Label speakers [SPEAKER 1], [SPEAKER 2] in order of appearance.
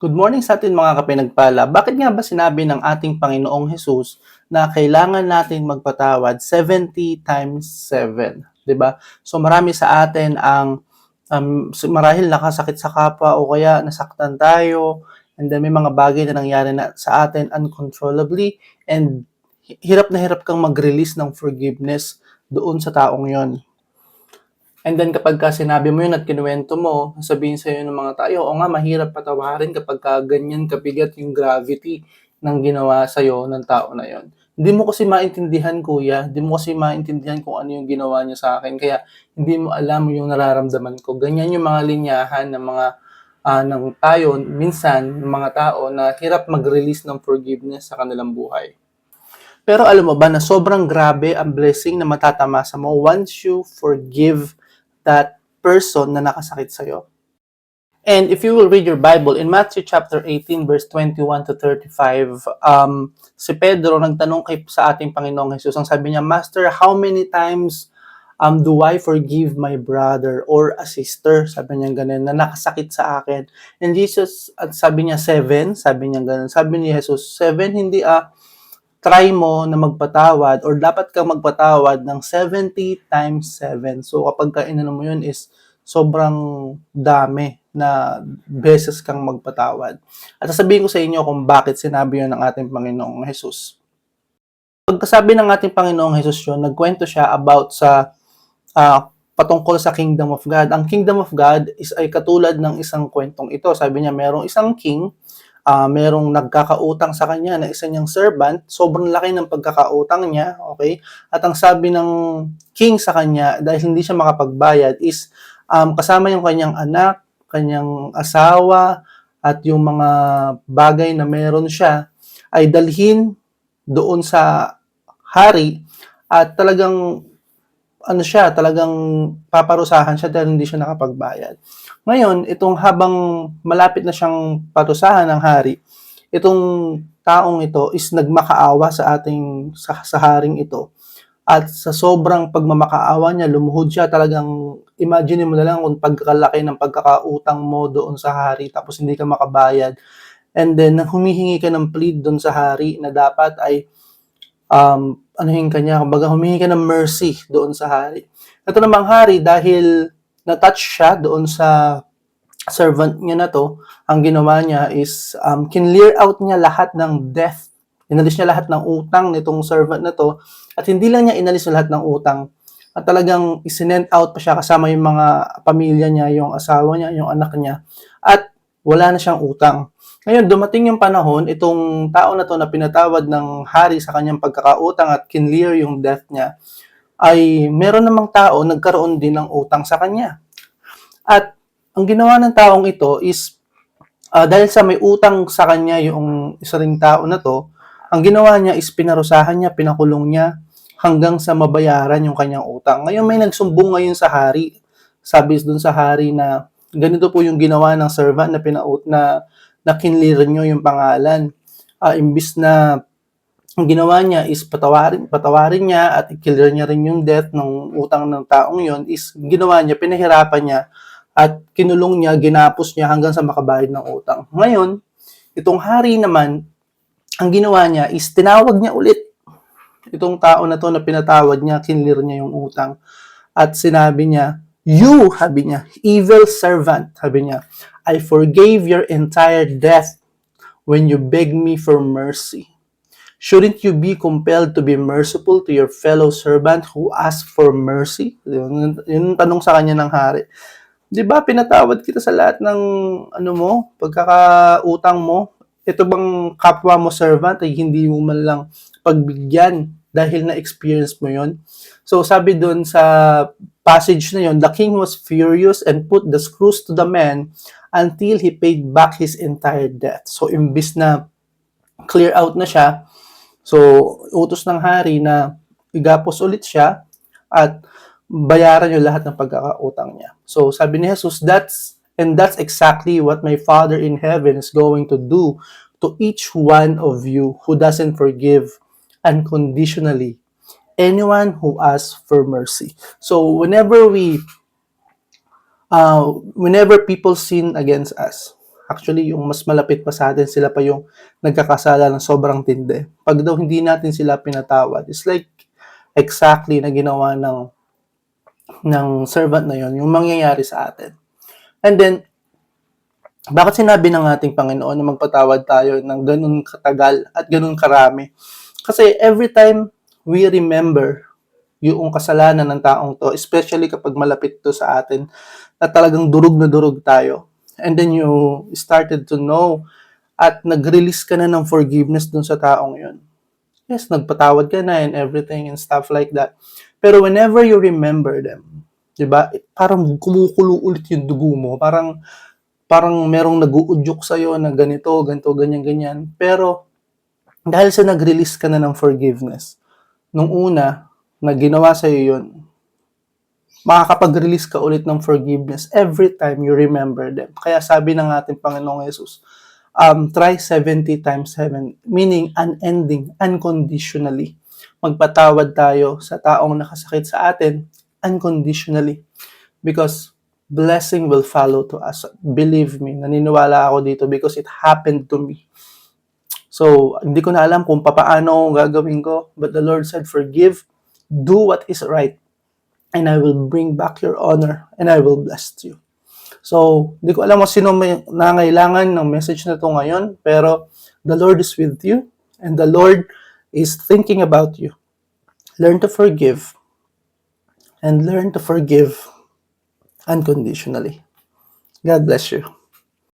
[SPEAKER 1] Good morning sa atin mga kapinagpala. Bakit nga ba sinabi ng ating Panginoong Hesus na kailangan natin magpatawad 70 times 7? 'Di ba? So marami sa atin ang marahil nakasakit sa kapwa o kaya nasaktan tayo, and then may mga bagay na nangyari na sa atin uncontrollably, and hirap na hirap kang mag-release ng forgiveness doon sa taong yon. And then kapagka sinabi mo yun at kinuwento mo, sasabihin sa'yo ng mga tao, "Oo nga, mahirap patawarin kapagka ganyan kabigat yung gravity ng ginawa sa'yo ng tao na yon. Hindi mo kasi maintindihan, kuya, hindi mo kasi maintindihan kung ano yung ginawa niya sa akin, kaya hindi mo alam yung nararamdaman ko." Ganyan yung mga linyahan ng mga ng tayo minsan, ng mga tao na hirap mag-release ng forgiveness sa kanilang buhay. Pero alam mo ba na sobrang grabe ang blessing na matatamasa mo once you forgive that person na nakasakit sa'yo? And if you will read your Bible, in Matthew chapter 18, verse 21 to 35, si Pedro nagtanong sa ating Panginoong Jesus. Ang sabi niya, "Master, how many times do I forgive my brother or a sister?" Sabi niya ganun, na nakasakit sa akin. And Jesus, at sabi niya, 7. Sabi niya ganun. Sabi ni Jesus, 7, hindi try mo na magpatawad or dapat kang magpatawad ng 70 times 7. So kapag inano mo yun is sobrang dami na beses kang magpatawad. At sasabihin ko sa inyo kung bakit sinabi yun ng ating Panginoong Jesus. Pagkasabi ng ating Panginoong Jesus yun, nagkwento siya about sa patungkol sa Kingdom of God. Ang Kingdom of God ay katulad ng isang kwentong ito. Sabi niya, merong isang king, merong nagkakautang sa kanya na isa niyang servant, sobrang laki ng pagkakautang niya, okay? At ang sabi ng king sa kanya, dahil hindi siya makapagbayad, is kasama yung kanyang anak, kanyang asawa, at yung mga bagay na meron siya, ay dalhin doon sa hari, at talagang talagang paparusahan siya dahil hindi siya nakapagbayad. Ngayon, itong habang malapit na siyang parusahan ng hari, itong taong ito is nagmakaawa sa haring ito. At sa sobrang pagmamakaawa niya, lumuhod siya, talagang imagine mo na lang kung pagkakalaki ng pagkakautang mo doon sa hari tapos hindi ka makabayad. And then humihingi ka ng plead doon sa hari na dapat ay anuhin ka niya, kumbaga humingi ka ng mercy doon sa hari. Ito namang hari, dahil na-touch siya doon sa servant niya na to, ang ginawa niya is kinlear out niya lahat ng debt. Inalis niya lahat ng utang nitong servant na to, at hindi lang niya inalis lahat ng utang, at talagang isinend out pa siya kasama yung mga pamilya niya, yung asawa niya, yung anak niya, at wala na siyang utang. Ngayon, dumating yung panahon, itong tao na to na pinatawad ng hari sa kanyang pagkakautang at kinlear yung debt niya, ay meron namang tao nagkaroon din ng utang sa kanya. At ang ginawa ng taong ito is, dahil sa may utang sa kanya yung isa ring tao na to, ang ginawa niya is pinarusahan niya, pinakulong niya, hanggang sa mabayaran yung kanyang utang. Ngayon may nagsumbong ngayon sa hari. Sabi dun sa hari na ganito po yung ginawa ng servant na kinlear nyo yung pangalan. Imbis na ang ginawa niya is patawarin niya at i-clear niya rin yung debt ng utang ng taong yon, is ginawa niya, pinahirapan niya at kinulong niya, ginapos niya hanggang sa makabayad ng utang. Ngayon, itong hari naman, ang ginawa niya is tinawag niya ulit itong tao na to na pinatawad niya, kinlear niya yung utang. At sinabi niya, sabi niya, "Evil servant," sabi niya, "I forgave your entire debt when you begged me for mercy. Shouldn't you be compelled to be merciful to your fellow servant who asked for mercy?" Yun tanong sa kanya ng hari. "Di ba pinatawad kita sa lahat ng pagkakautang mo? Ito bang kapwa mo servant ay hindi mo man lang pagbigyan dahil na-experience mo yon?" So sabi doon sa passage na yon, "The king was furious and put the screws to the man until he paid back his entire debt." So imbis na clear out na siya, so utos ng hari na igapos ulit siya at bayaran yung lahat ng pagkakautang niya. So sabi ni Jesus, that's exactly what my Father in heaven is going to do to each one of you who doesn't forgive unconditionally anyone who asks for mercy. So whenever people sin against us, Actually, yung mas malapit pa sa atin, sila pa yung nagkakasala ng sobrang tindi. Pag daw hindi natin sila pinatawad, it's like exactly na ginawa ng servant na yon yung mangyayari sa atin. And then, bakit sinabi ng ating Panginoon na magpatawad tayo ng ganun katagal at ganun karami? Kasi every time we remember yung kasalanan ng taong to, especially kapag malapit to sa atin, na talagang durog na durog tayo, and then you started to know at nag-release ka na ng forgiveness dun sa taong yun. Yes, nagpatawad ka na and everything and stuff like that. Pero whenever you remember them, di ba, parang kumukulo ulit yung dugo mo. Parang merong nag-uudyok sa'yo na ganito, ganyan, ganyan. Pero dahil sa nag-release ka na ng forgiveness, nung una, na ginawa sa'yo yun, makakapag-release ka ulit ng forgiveness every time you remember them. Kaya sabi ng ating Panginoong Jesus, try 70 times 7, meaning unending, unconditionally. Magpatawad tayo sa taong nakasakit sa atin unconditionally. Because blessing will follow to us. Believe me, naniniwala ako dito because it happened to me. So, hindi ko na alam kung paano gagawin ko, but the Lord said, forgive, do what is right, and I will bring back your honor, and I will bless you. So, hindi ko alam kung sino may nangailangan ng message na to ngayon, pero the Lord is with you, and the Lord is thinking about you. Learn to forgive, and learn to forgive unconditionally. God bless you.